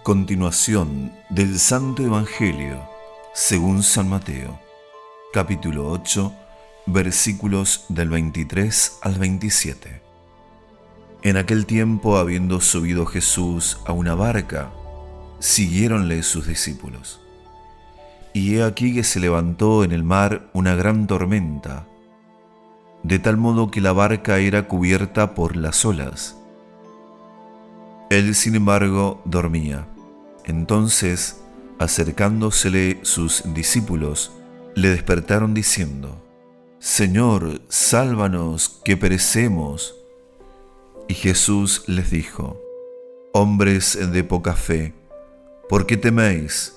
Continuación del Santo Evangelio según San Mateo, capítulo 8, versículos del 23 al 27. En aquel tiempo, habiendo subido Jesús a una barca, siguiéronle sus discípulos. Y he aquí que se levantó en el mar una gran tormenta, de tal modo que la barca era cubierta por las olas. Él, sin embargo, dormía. Entonces, acercándosele sus discípulos, le despertaron diciendo: Señor, sálvanos, que perecemos. Y Jesús les dijo: Hombres de poca fe, ¿por qué teméis?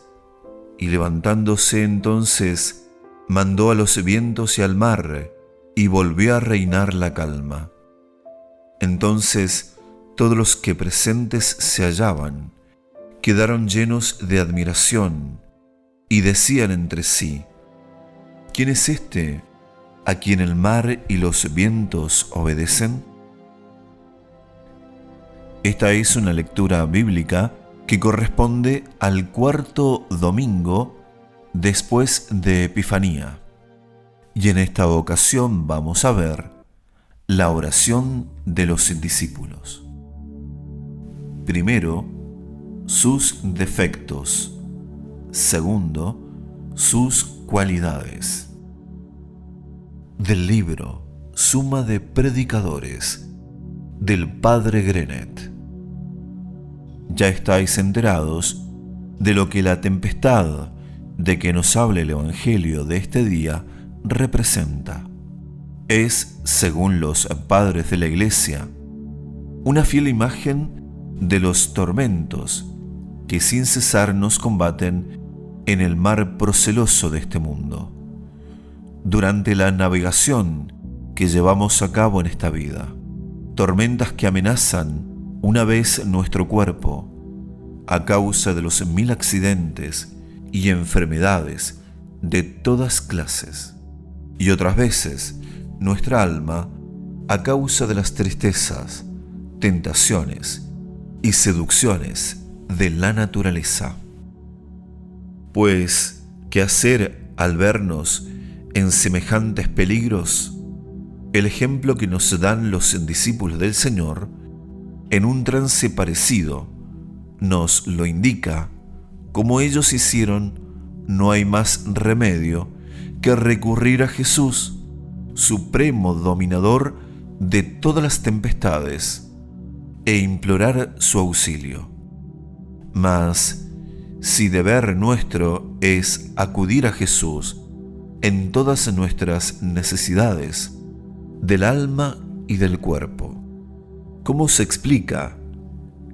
Y levantándose entonces, mandó a los vientos y al mar, y volvió a reinar la calma. Entonces todos los que presentes se hallaban quedaron llenos de admiración y decían entre sí: ¿Quién es este a quien el mar y los vientos obedecen? Esta es una lectura bíblica que corresponde al cuarto domingo después de Epifanía. Y en esta ocasión vamos a ver la oración de los discípulos. Primero, sus defectos. Segundo, sus cualidades. Del libro Suma de Predicadores del Padre Grenet. Ya estáis enterados de lo que la tempestad de que nos habla el Evangelio de este día representa. Es, según los padres de la Iglesia, una fiel imagen de los tormentos que sin cesar nos combaten en el mar proceloso de este mundo, durante la navegación que llevamos a cabo en esta vida. Tormentas que amenazan una vez nuestro cuerpo a causa de los 1000 accidentes y enfermedades de todas clases, y otras veces nuestra alma a causa de las tristezas, tentaciones y seducciones de la naturaleza. Pues, ¿qué hacer al vernos en semejantes peligros? El ejemplo que nos dan los discípulos del Señor en un trance parecido nos lo indica. Como ellos hicieron, no hay más remedio que recurrir a Jesús, supremo dominador de todas las tempestades, e implorar su auxilio. Mas, si deber nuestro es acudir a Jesús en todas nuestras necesidades, del alma y del cuerpo, ¿cómo se explica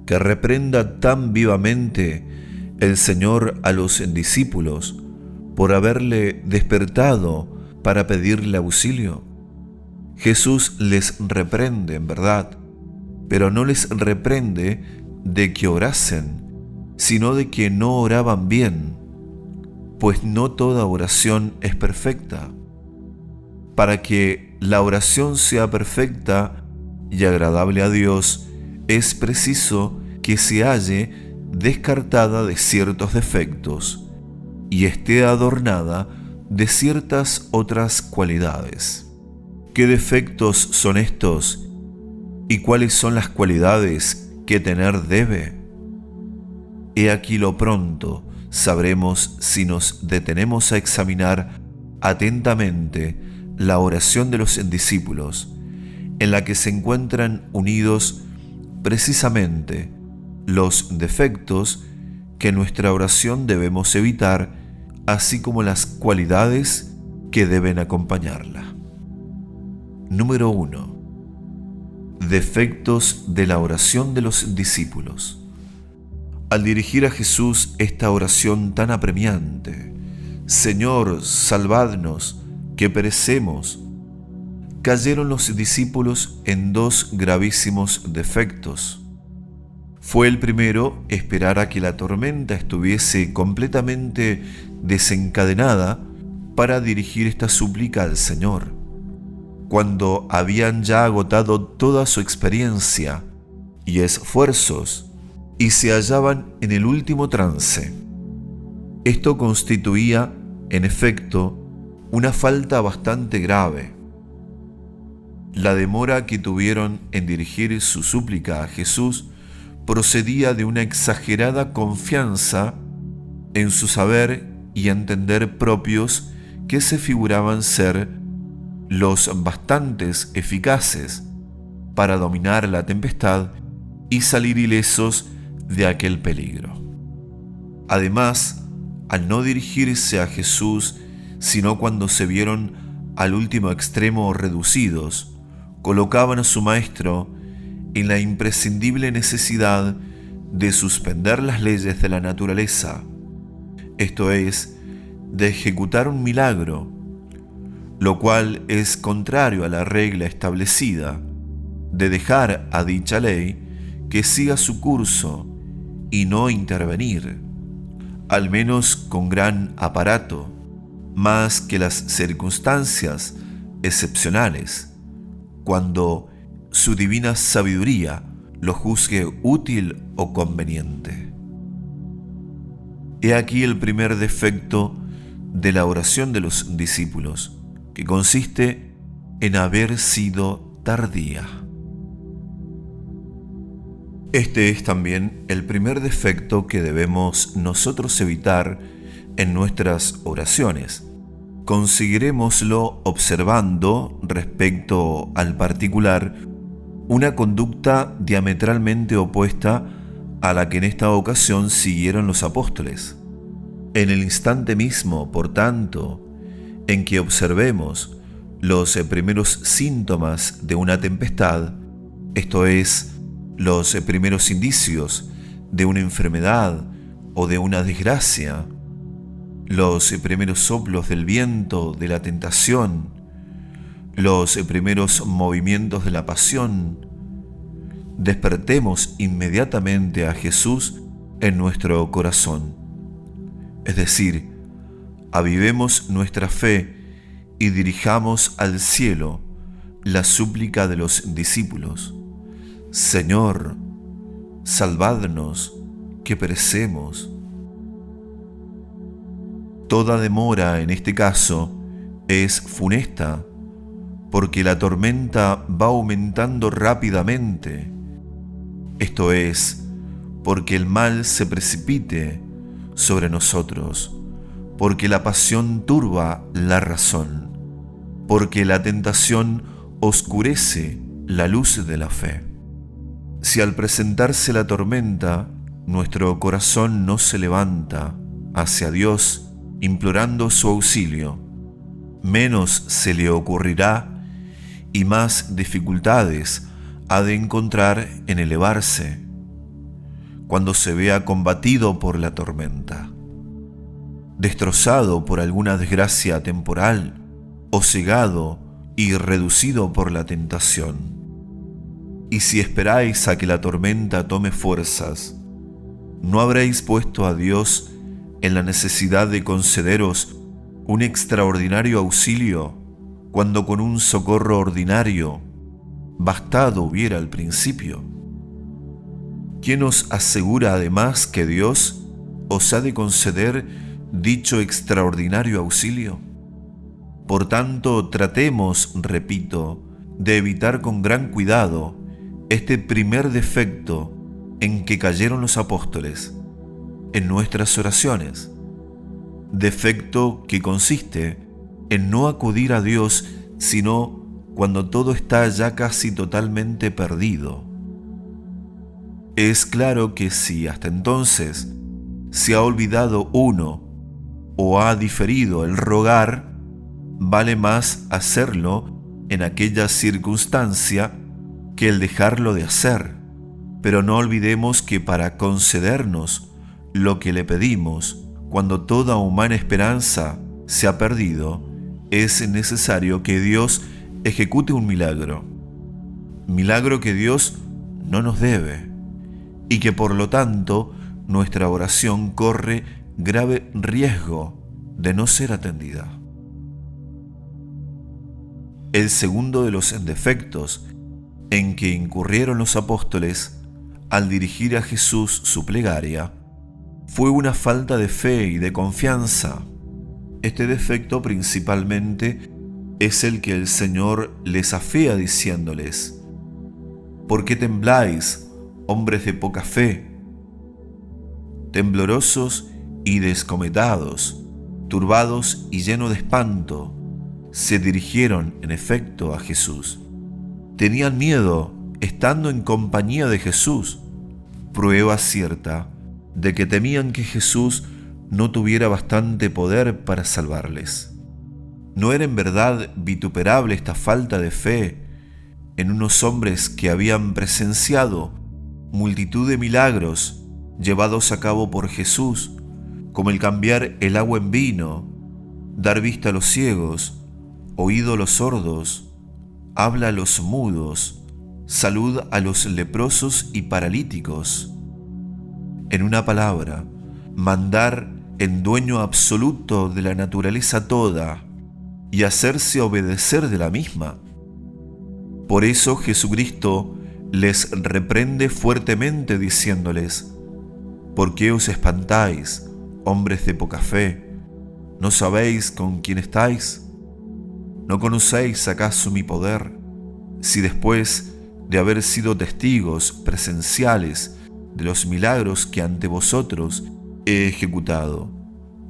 que reprenda tan vivamente el Señor a los discípulos por haberle despertado para pedirle auxilio? Jesús les reprende, en verdad, pero no les reprende de que orasen, sino de que no oraban bien, pues no toda oración es perfecta. Para que la oración sea perfecta y agradable a Dios, es preciso que se halle descartada de ciertos defectos y esté adornada de ciertas otras cualidades. ¿Qué defectos son estos y cuáles son las cualidades que tener debe? He aquí lo pronto sabremos si nos detenemos a examinar atentamente la oración de los discípulos, en la que se encuentran unidos precisamente los defectos que en nuestra oración debemos evitar, así como las cualidades que deben acompañarla. Número 1. Defectos de la oración de los discípulos. Al dirigir a Jesús esta oración tan apremiante: Señor, salvadnos, que perecemos, cayeron los discípulos en 2 gravísimos defectos. Fue el primero esperar a que la tormenta estuviese completamente desencadenada para dirigir esta súplica al Señor. Cuando habían ya agotado toda su experiencia y esfuerzos y se hallaban en el último trance. Esto constituía, en efecto, una falta bastante grave. La demora que tuvieron en dirigir su súplica a Jesús procedía de una exagerada confianza en su saber y entender propios que se figuraban ser los bastantes eficaces para dominar la tempestad y salir ilesos de aquel peligro. Además, al no dirigirse a Jesús, sino cuando se vieron al último extremo reducidos, colocaban a su maestro en la imprescindible necesidad de suspender las leyes de la naturaleza, esto es, de ejecutar un milagro, lo cual es contrario a la regla establecida de dejar a dicha ley que siga su curso y no intervenir, al menos con gran aparato, más que las circunstancias excepcionales, cuando su divina sabiduría lo juzgue útil o conveniente. He aquí el primer defecto de la oración de los discípulos, que consiste en haber sido tardía. Este es también el primer defecto que debemos nosotros evitar en nuestras oraciones. Conseguiremoslo observando, respecto al particular, una conducta diametralmente opuesta a la que en esta ocasión siguieron los apóstoles. En el instante mismo, por tanto, en que observemos los primeros síntomas de una tempestad, esto es, los primeros indicios de una enfermedad o de una desgracia, los primeros soplos del viento de la tentación, los primeros movimientos de la pasión, despertemos inmediatamente a Jesús en nuestro corazón. Es decir, avivemos nuestra fe y dirijamos al cielo la súplica de los discípulos: Señor, salvadnos, que perecemos. Toda demora en este caso es funesta, porque la tormenta va aumentando rápidamente. Esto es, porque el mal se precipite sobre nosotros, porque la pasión turba la razón, porque la tentación oscurece la luz de la fe. Si al presentarse la tormenta, nuestro corazón no se levanta hacia Dios implorando su auxilio, menos se le ocurrirá y más dificultades ha de encontrar en elevarse cuando se vea combatido por la tormenta, destrozado por alguna desgracia temporal o cegado y reducido por la tentación. Y si esperáis a que la tormenta tome fuerzas, ¿no habréis puesto a Dios en la necesidad de concederos un extraordinario auxilio, cuando con un socorro ordinario bastado hubiera al principio? ¿Quién os asegura además que Dios os ha de conceder dicho extraordinario auxilio? Por tanto, tratemos, repito, de evitar con gran cuidado este primer defecto en que cayeron los apóstoles en nuestras oraciones, defecto que consiste en no acudir a Dios sino cuando todo está ya casi totalmente perdido. Es claro que si hasta entonces se ha olvidado uno o ha diferido el rogar, vale más hacerlo en aquella circunstancia que el dejarlo de hacer. Pero no olvidemos que para concedernos lo que le pedimos, cuando toda humana esperanza se ha perdido, es necesario que Dios ejecute un milagro que Dios no nos debe, y que por lo tanto nuestra oración corre grave riesgo de no ser atendida. El segundo de los defectos en que incurrieron los apóstoles al dirigir a Jesús su plegaria, fue una falta de fe y de confianza. Este defecto principalmente es el que el Señor les afea diciéndoles: ¿por qué tembláis, hombres de poca fe? Temblorosos y descometados, turbados y llenos de espanto, se dirigieron en efecto a Jesús. Tenían miedo estando en compañía de Jesús, prueba cierta de que temían que Jesús no tuviera bastante poder para salvarles. ¿No era en verdad vituperable esta falta de fe en unos hombres que habían presenciado multitud de milagros llevados a cabo por Jesús, como el cambiar el agua en vino, dar vista a los ciegos, oído a los sordos, habla a los mudos, salud a los leprosos y paralíticos? En una palabra, mandar en dueño absoluto de la naturaleza toda y hacerse obedecer de la misma. Por eso Jesucristo les reprende fuertemente diciéndoles: ¿por qué os espantáis, hombres de poca fe? ¿No sabéis con quién estáis? ¿No conocéis acaso mi poder? Si después de haber sido testigos presenciales de los milagros que ante vosotros he ejecutado,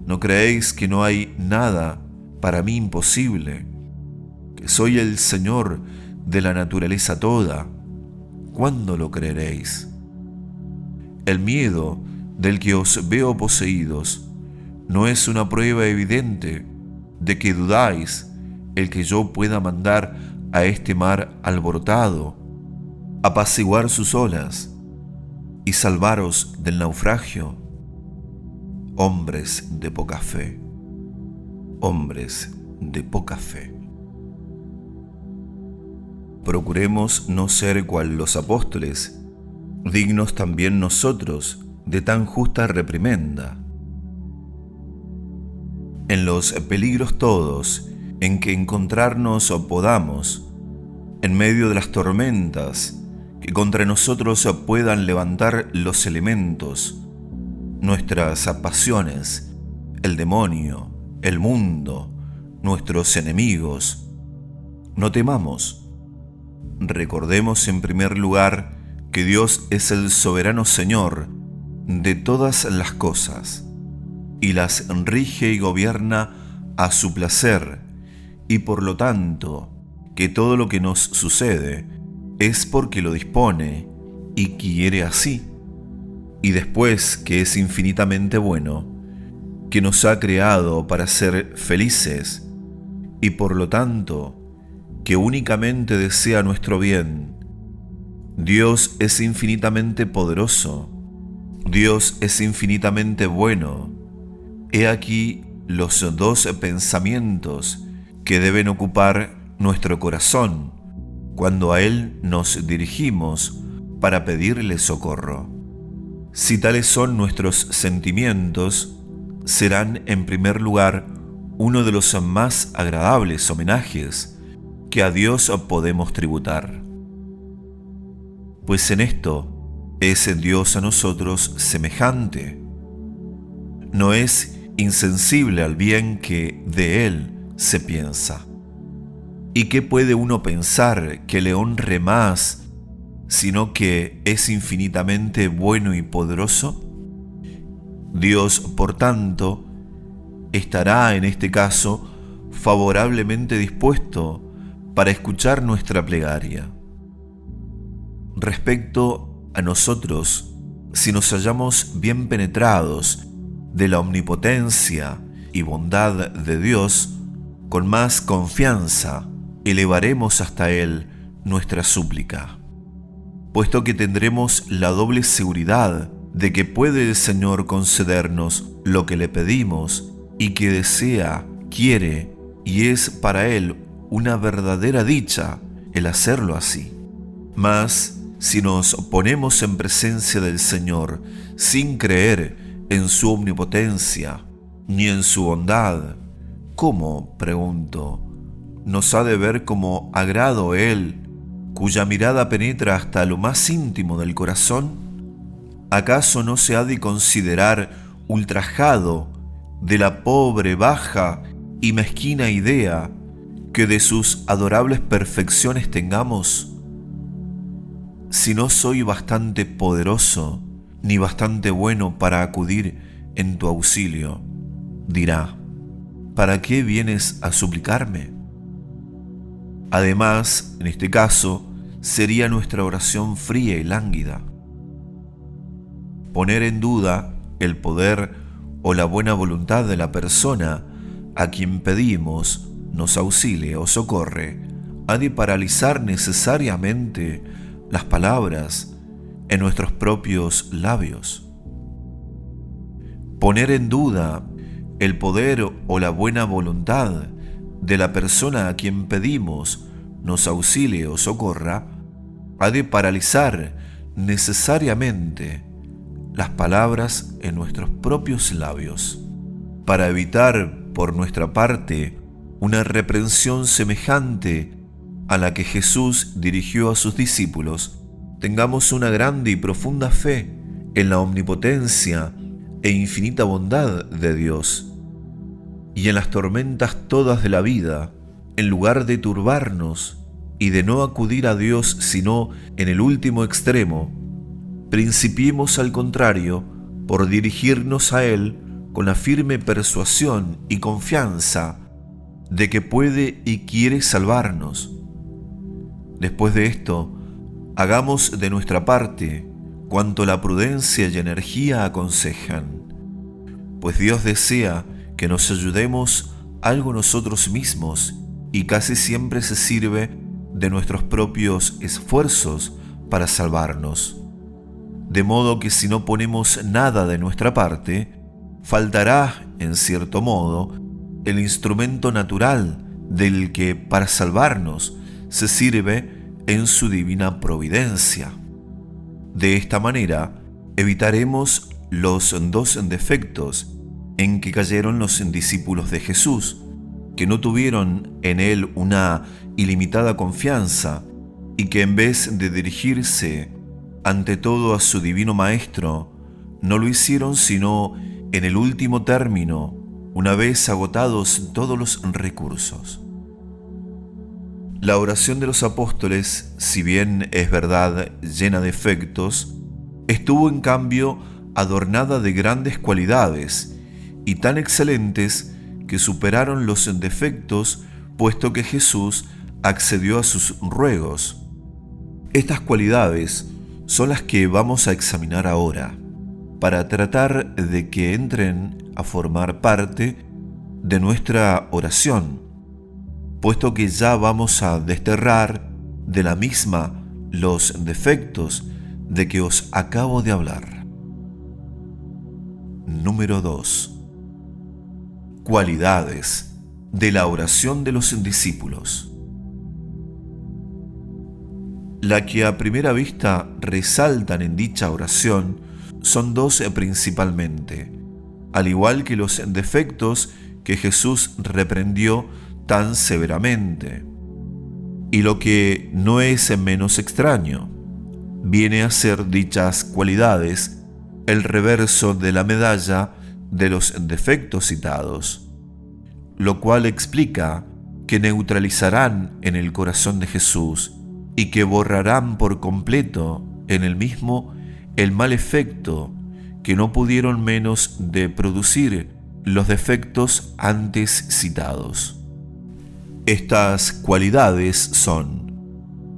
¿no creéis que no hay nada para mí imposible? Que soy el Señor de la naturaleza toda. ¿Cuándo lo creeréis? El miedo del que os veo poseídos no es una prueba evidente de que dudáis el que yo pueda mandar a este mar alborotado apaciguar sus olas y salvaros del naufragio. Hombres de poca fe, hombres de poca fe. Procuremos no ser cual los apóstoles, dignos también nosotros de tan justa reprimenda. En los peligros todos en que encontrarnos podamos, en medio de las tormentas que contra nosotros puedan levantar los elementos, nuestras pasiones, el demonio, el mundo, nuestros enemigos, no temamos. Recordemos en primer lugar que Dios es el soberano Señor de todas las cosas y las rige y gobierna a su placer, y por lo tanto que todo lo que nos sucede es porque lo dispone y quiere así, y después que es infinitamente bueno, que nos ha creado para ser felices, y por lo tanto que únicamente desea nuestro bien. Dios es infinitamente poderoso, Dios es infinitamente bueno. He aquí los dos pensamientos que deben ocupar nuestro corazón cuando a Él nos dirigimos para pedirle socorro. Si tales son nuestros sentimientos, serán en primer lugar uno de los más agradables homenajes que a Dios podemos tributar. Pues en esto es Dios a nosotros semejante. No es insensible al bien que de Él se piensa. ¿Y qué puede uno pensar que le honre más, sino que es infinitamente bueno y poderoso? Dios, por tanto, estará en este caso favorablemente dispuesto para escuchar nuestra plegaria. Respecto a nosotros, si nos hallamos bien penetrados de la omnipotencia y bondad de Dios, con más confianza elevaremos hasta Él nuestra súplica, puesto que tendremos la doble seguridad de que puede el Señor concedernos lo que le pedimos y que desea, quiere y es para Él una verdadera dicha el hacerlo así. Mas, si nos ponemos en presencia del Señor sin creer en su omnipotencia ni en su bondad, ¿cómo, pregunto, nos ha de ver como agrado Él, cuya mirada penetra hasta lo más íntimo del corazón? ¿Acaso no se ha de considerar ultrajado de la pobre, baja y mezquina idea que de sus adorables perfecciones tengamos? Si no soy bastante poderoso ni bastante bueno para acudir en tu auxilio, dirá, ¿para qué vienes a suplicarme? Además, en este caso, sería nuestra oración fría y lánguida. Poner en duda el poder o la buena voluntad de la persona a quien pedimos nos auxilie o socorre ha de paralizar necesariamente las palabras en nuestros propios labios. Poner en duda el poder o la buena voluntad de la persona a quien pedimos nos auxilie o socorra ha de paralizar necesariamente las palabras en nuestros propios labios. Para evitar, por nuestra parte, una reprensión semejante a la que Jesús dirigió a sus discípulos, tengamos una grande y profunda fe en la omnipotencia e infinita bondad de Dios, y en las tormentas todas de la vida, en lugar de turbarnos y de no acudir a Dios sino en el último extremo, principiemos al contrario por dirigirnos a Él con la firme persuasión y confianza de que puede y quiere salvarnos. Después de esto, hagamos de nuestra parte cuanto la prudencia y energía aconsejan, pues Dios desea que nos ayudemos algo nosotros mismos y casi siempre se sirve de nuestros propios esfuerzos para salvarnos. De modo que si no ponemos nada de nuestra parte, faltará, en cierto modo, el instrumento natural del que, para salvarnos, se sirve en su divina providencia. De esta manera, evitaremos los dos defectos en que cayeron los discípulos de Jesús, que no tuvieron en Él una ilimitada confianza y que en vez de dirigirse ante todo a su divino Maestro, no lo hicieron sino en el último término, una vez agotados todos los recursos. La oración de los apóstoles, si bien es verdad llena de efectos, estuvo en cambio adornada de grandes cualidades y tan excelentes que superaron los defectos, puesto que Jesús accedió a sus ruegos. Estas cualidades son las que vamos a examinar ahora, para tratar de que entren a formar parte de nuestra oración, puesto que ya vamos a desterrar de la misma los defectos de que os acabo de hablar. Número 2. Cualidades de la oración de los discípulos. La que a primera vista resaltan en dicha oración son dos principalmente, al igual que los defectos que Jesús reprendió tan severamente. Y lo que no es menos extraño, viene a ser dichas cualidades el reverso de la medalla de los defectos citados, lo cual explica que neutralizarán en el corazón de Jesús y que borrarán por completo en el mismo el mal efecto que no pudieron menos de producir los defectos antes citados. Estas cualidades son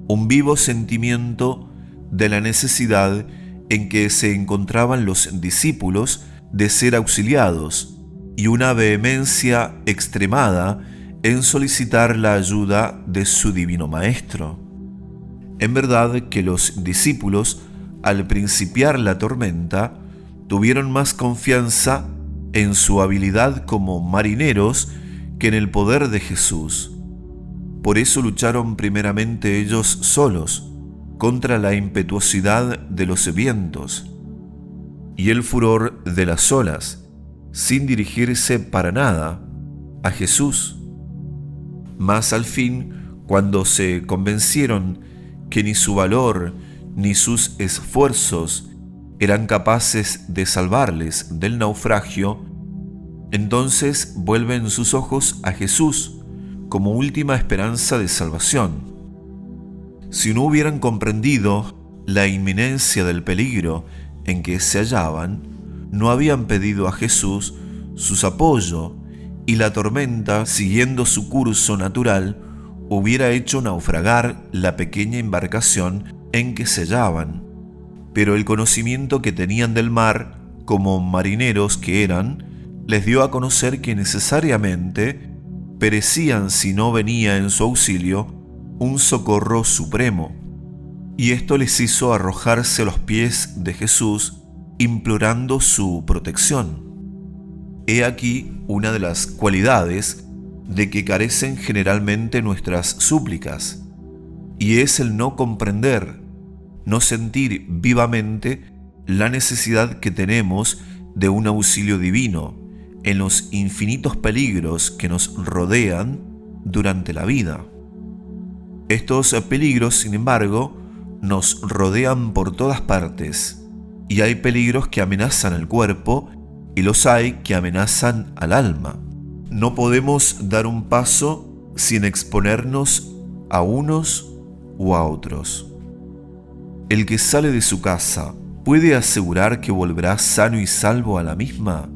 un vivo sentimiento de la necesidad en que se encontraban los discípulos de ser auxiliados y una vehemencia extremada en solicitar la ayuda de su divino Maestro. En verdad que los discípulos, al principiar la tormenta, tuvieron más confianza en su habilidad como marineros que en el poder de Jesús. Por eso lucharon primeramente ellos solos contra la impetuosidad de los vientos y el furor de las olas, sin dirigirse para nada a Jesús. Mas al fin, cuando se convencieron que ni su valor ni sus esfuerzos eran capaces de salvarles del naufragio, entonces vuelven sus ojos a Jesús como última esperanza de salvación. Si no hubieran comprendido la inminencia del peligro en que se hallaban, no habían pedido a Jesús su apoyo, y la tormenta, siguiendo su curso natural, hubiera hecho naufragar la pequeña embarcación en que se hallaban. Pero el conocimiento que tenían del mar, como marineros que eran, les dio a conocer que necesariamente perecían si no venía en su auxilio un socorro supremo. Y esto les hizo arrojarse a los pies de Jesús, implorando su protección. He aquí una de las cualidades de que carecen generalmente nuestras súplicas, y es el no comprender, no sentir vivamente la necesidad que tenemos de un auxilio divino en los infinitos peligros que nos rodean durante la vida. Estos peligros, sin embargo, nos rodean por todas partes, y hay peligros que amenazan el cuerpo y los hay que amenazan al alma. No podemos dar un paso sin exponernos a unos u a otros. El que sale de su casa, ¿puede asegurar que volverá sano y salvo a la misma?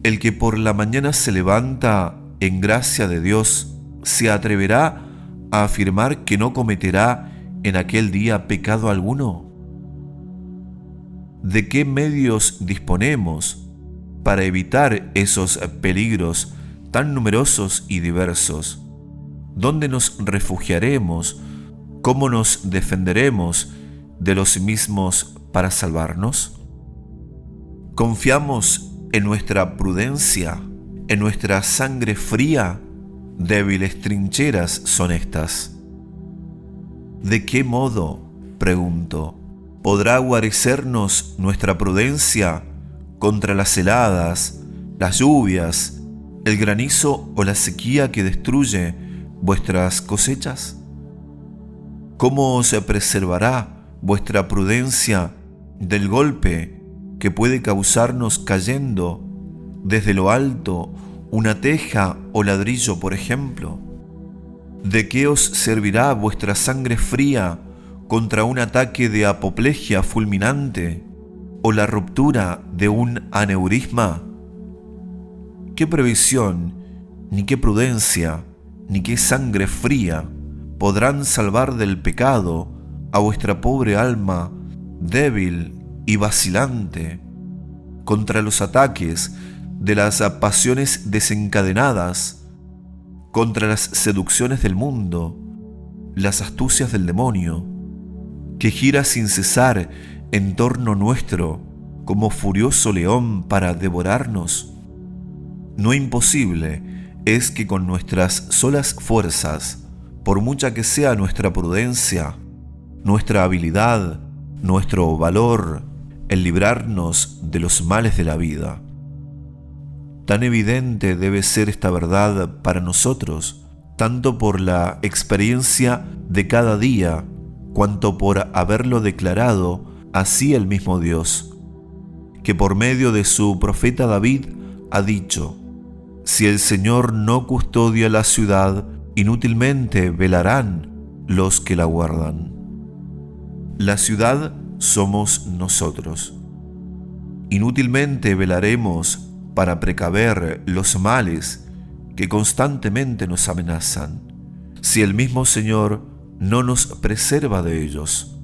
El que por la mañana se levanta en gracia de Dios, ¿se atreverá a afirmar que no cometerá en aquel día pecado alguno? ¿De qué medios disponemos para evitar esos peligros tan numerosos y diversos? ¿Dónde nos refugiaremos? ¿Cómo nos defenderemos de los mismos para salvarnos? ¿Confiamos en nuestra prudencia, en nuestra sangre fría? Débiles trincheras son estas. ¿De qué modo, pregunto, podrá guarecernos nuestra prudencia contra las heladas, las lluvias, el granizo o la sequía que destruye vuestras cosechas? ¿Cómo se preservará vuestra prudencia del golpe que puede causarnos cayendo desde lo alto una teja o ladrillo, por ejemplo? ¿De qué os servirá vuestra sangre fría contra un ataque de apoplejía fulminante o la ruptura de un aneurisma? ¿Qué previsión, ni qué prudencia, ni qué sangre fría podrán salvar del pecado a vuestra pobre alma débil y vacilante contra los ataques de las pasiones desencadenadas, contra las seducciones del mundo, las astucias del demonio, que gira sin cesar en torno nuestro como furioso león para devorarnos? No imposible es que con nuestras solas fuerzas, por mucha que sea nuestra prudencia, nuestra habilidad, nuestro valor, el librarnos de los males de la vida. Tan evidente debe ser esta verdad para nosotros, tanto por la experiencia de cada día, cuanto por haberlo declarado así el mismo Dios, que por medio de su profeta David ha dicho: si el Señor no custodia la ciudad, inútilmente velarán los que la guardan. La ciudad somos nosotros. Inútilmente velaremos para precaver los males que constantemente nos amenazan, si el mismo Señor no nos preserva de ellos.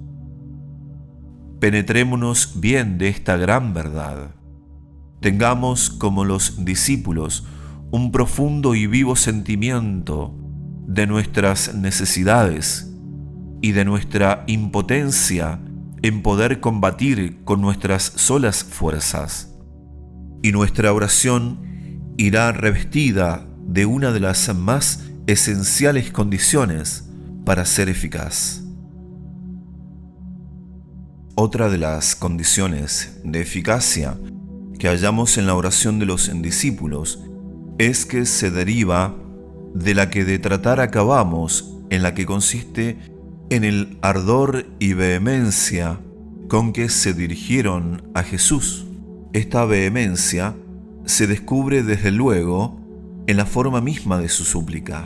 Penetrémonos bien de esta gran verdad. Tengamos, como los discípulos, un profundo y vivo sentimiento de nuestras necesidades y de nuestra impotencia en poder combatir con nuestras solas fuerzas. Y nuestra oración irá revestida de una de las más esenciales condiciones para ser eficaz. Otra de las condiciones de eficacia que hallamos en la oración de los discípulos es que se deriva de la que de tratar acabamos, en la que consiste en el ardor y vehemencia con que se dirigieron a Jesús. Esta vehemencia se descubre desde luego en la forma misma de su súplica.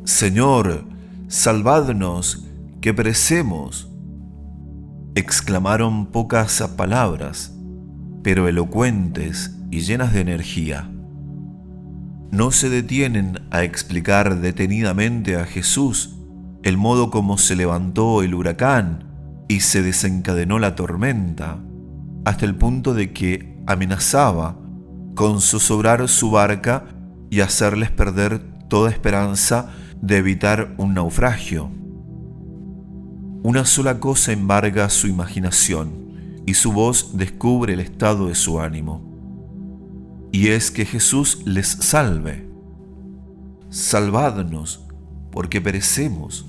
«Señor, salvadnos, que perecemos», exclamaron pocas palabras, pero elocuentes y llenas de energía. No se detienen a explicar detenidamente a Jesús el modo como se levantó el huracán y se desencadenó la tormenta, hasta el punto de que amenazaba con zozobrar su barca y hacerles perder toda esperanza de evitar un naufragio. Una sola cosa embarga su imaginación y su voz descubre el estado de su ánimo, y es que Jesús les salve. «Salvadnos, porque perecemos».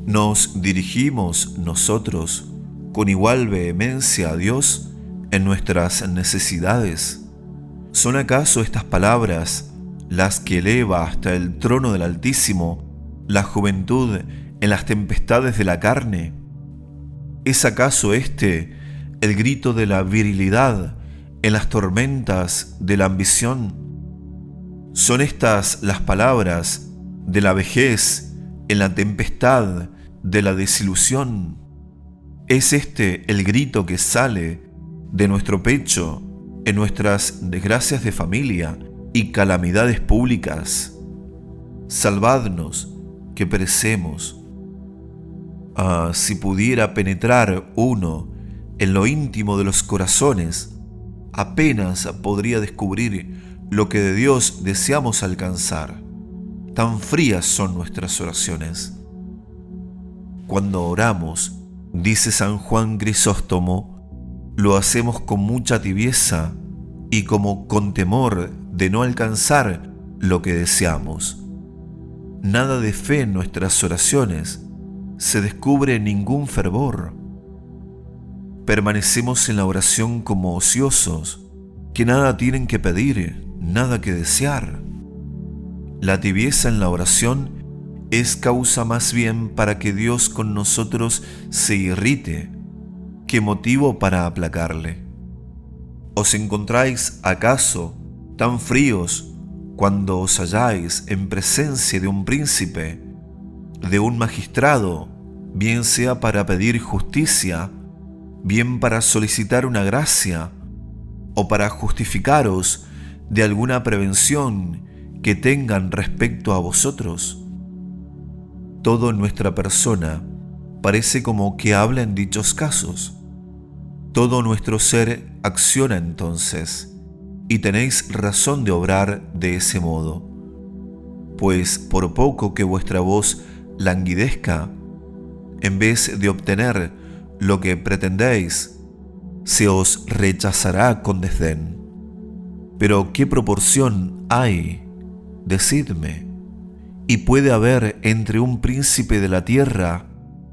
¿Nos dirigimos nosotros con igual vehemencia a Dios en nuestras necesidades? ¿Son acaso estas palabras las que eleva hasta el trono del Altísimo la juventud en las tempestades de la carne? ¿Es acaso este el grito de la virilidad en las tormentas de la ambición? ¿Son estas las palabras de la vejez en la tempestad de la desilusión? ¿Es este el grito que sale de nuestro pecho en nuestras desgracias de familia y calamidades públicas? «Salvadnos, que perecemos». Si pudiera penetrar uno en lo íntimo de los corazones, apenas podría descubrir lo que de Dios deseamos alcanzar. Tan frías son nuestras oraciones. Cuando oramos, dice San Juan Crisóstomo, lo hacemos con mucha tibieza y como con temor de no alcanzar lo que deseamos. Nada de fe en nuestras oraciones, se descubre ningún fervor. Permanecemos en la oración como ociosos, que nada tienen que pedir, nada que desear. La tibieza en la oración es causa más bien para que Dios con nosotros se irrite, que motivo para aplacarle. ¿Os encontráis acaso tan fríos cuando os halláis en presencia de un príncipe, de un magistrado, bien sea para pedir justicia, bien para solicitar una gracia, o para justificaros de alguna prevención que tengan respecto a vosotros? Todo en nuestra persona parece como que habla en dichos casos. Todo nuestro ser acciona entonces, y tenéis razón de obrar de ese modo, pues por poco que vuestra voz languidezca, en vez de obtener lo que pretendéis, se os rechazará con desdén. Pero ¿qué proporción hay, decidme, y puede haber entre un príncipe de la tierra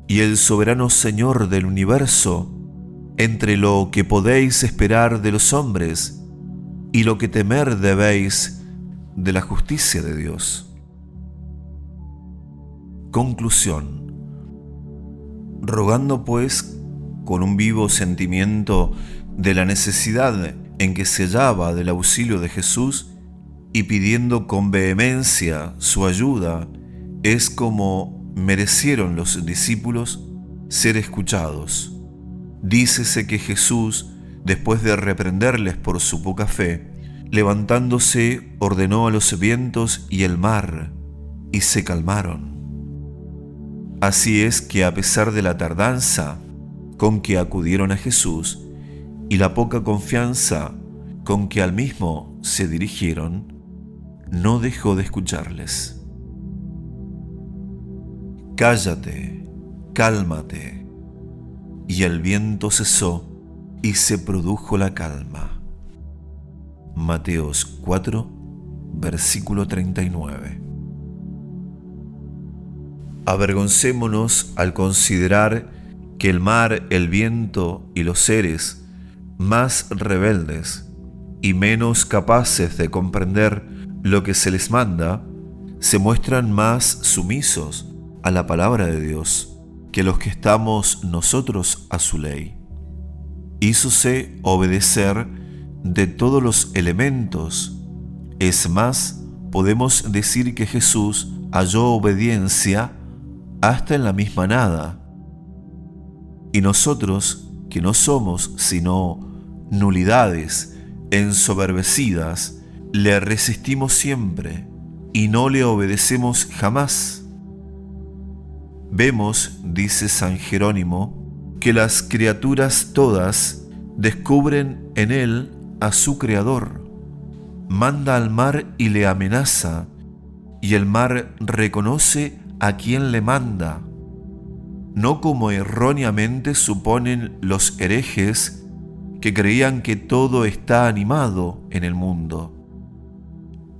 y el soberano Señor del universo, entre lo que podéis esperar de los hombres y lo que temer debéis de la justicia de Dios? Conclusión. Rogando pues con un vivo sentimiento de la necesidad en que se hallaba del auxilio de Jesús y pidiendo con vehemencia su ayuda, es como merecieron los discípulos ser escuchados. Dícese que Jesús, después de reprenderles por su poca fe, levantándose, ordenó a los vientos y el mar, y se calmaron. Así es que a pesar de la tardanza con que acudieron a Jesús y la poca confianza con que al mismo se dirigieron, no dejó de escucharles. «Cállate, cálmate». Y el viento cesó y se produjo la calma. Mateos 4, versículo 39. Avergoncémonos al considerar que el mar, el viento y los seres más rebeldes y menos capaces de comprender lo que se les manda, se muestran más sumisos a la palabra de Dios que los que estamos nosotros a su ley. Hízose obedecer de todos los elementos. Es más, podemos decir que Jesús halló obediencia hasta en la misma nada. Y nosotros, que no somos sino nulidades ensoberbecidas, le resistimos siempre y no le obedecemos jamás. Vemos, dice San Jerónimo, que las criaturas todas descubren en él a su Creador. Manda al mar y le amenaza, y el mar reconoce a quien le manda. No como erróneamente suponen los herejes que creían que todo está animado en el mundo,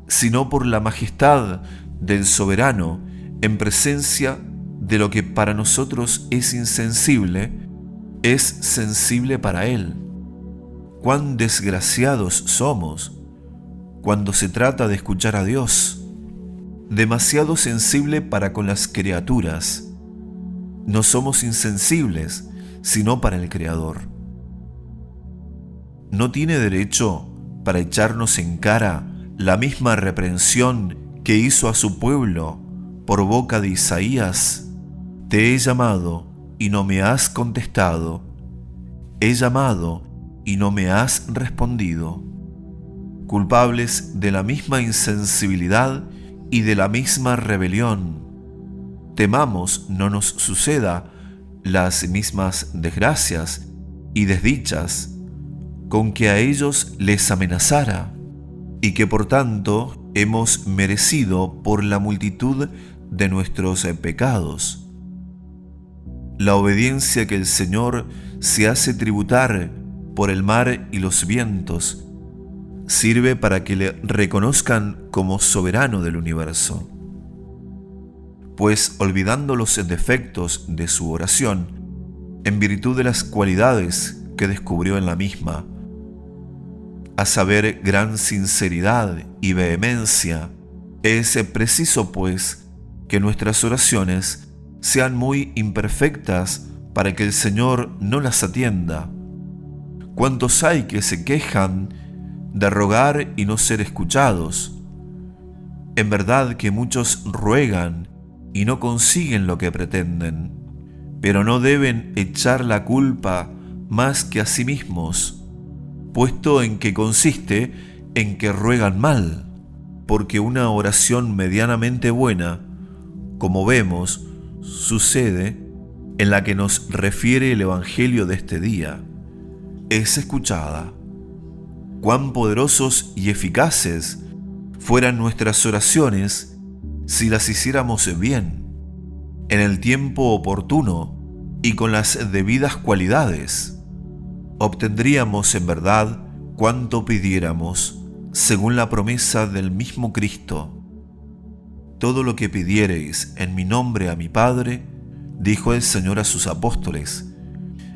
sino por la majestad del soberano en presencia de lo que para nosotros es insensible, es sensible para él. Cuán desgraciados somos cuando se trata de escuchar a Dios, demasiado sensible para con las criaturas. No somos insensibles, sino para el Creador. ¿No tiene derecho para echarnos en cara la misma reprensión que hizo a su pueblo por boca de Isaías? Te he llamado y no me has contestado. He llamado y no me has respondido. Culpables de la misma insensibilidad y de la misma rebelión. Temamos no nos suceda las mismas desgracias y desdichas con que a ellos les amenazara, y que por tanto hemos merecido por la multitud de nuestros pecados. La obediencia que el Señor se hace tributar por el mar y los vientos sirve para que le reconozcan como soberano del universo. Pues olvidando los defectos de su oración, en virtud de las cualidades que descubrió en la misma, a saber, gran sinceridad y vehemencia, es preciso, pues, que nuestras oraciones sean muy imperfectas para que el Señor no las atienda. ¿Cuántos hay que se quejan de rogar y no ser escuchados? En verdad que muchos ruegan y no consiguen lo que pretenden, pero no deben echar la culpa más que a sí mismos, puesto en que consiste en que ruegan mal, porque una oración medianamente buena, como vemos, sucede en la que nos refiere el Evangelio de este día, es escuchada. Cuán poderosos y eficaces fueran nuestras oraciones si las hiciéramos bien, en el tiempo oportuno y con las debidas cualidades. Obtendríamos en verdad cuanto pidiéramos, según la promesa del mismo Cristo. Todo lo que pidiereis en mi nombre a mi Padre, dijo el Señor a sus apóstoles,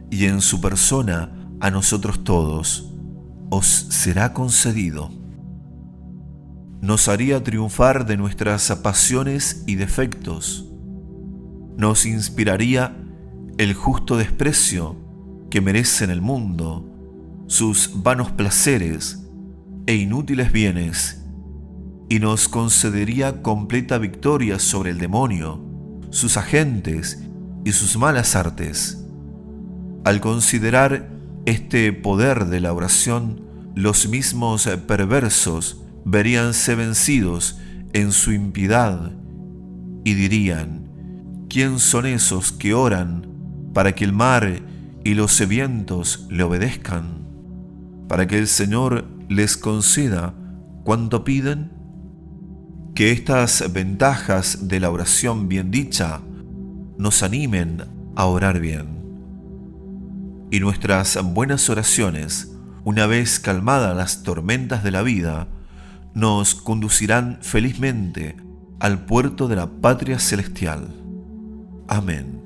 y en su persona a nosotros todos, os será concedido. Nos haría triunfar de nuestras pasiones y defectos. Nos inspiraría el justo desprecio que merecen el mundo, sus vanos placeres e inútiles bienes, y nos concedería completa victoria sobre el demonio, sus agentes y sus malas artes. Al considerar este poder de la oración, los mismos perversos veríanse vencidos en su impiedad y dirían: ¿quién son esos que oran para que el mar y los vientos le obedezcan? Para que el Señor les conceda cuanto piden. Que estas ventajas de la oración bien dicha nos animen a orar bien. Y nuestras buenas oraciones, una vez calmadas las tormentas de la vida, nos conducirán felizmente al puerto de la patria celestial. Amén.